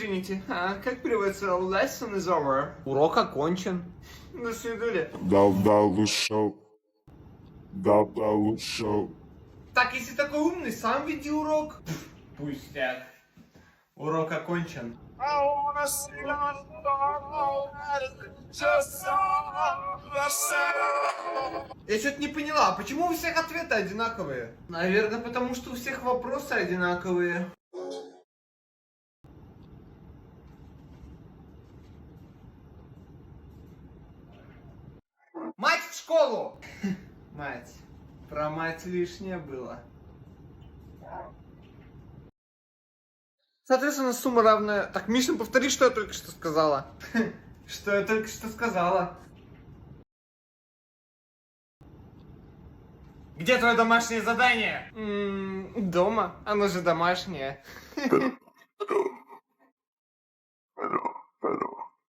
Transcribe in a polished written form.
извините, а как переводится lesson is over? Урок окончен. До свидания. Дал ушел. Так, если такой умный, сам веди урок. Пустяк. Урок окончен. Я что-то не поняла, почему у всех ответы одинаковые? Наверное, потому что у всех вопросы одинаковые. Мать в школу! Мать. Про мать лишнее было. Соответственно, сумма равная... Так, Миша, повтори, что я только что сказала. Что я только что сказала. Где твое домашнее задание? Дома. Оно же домашнее.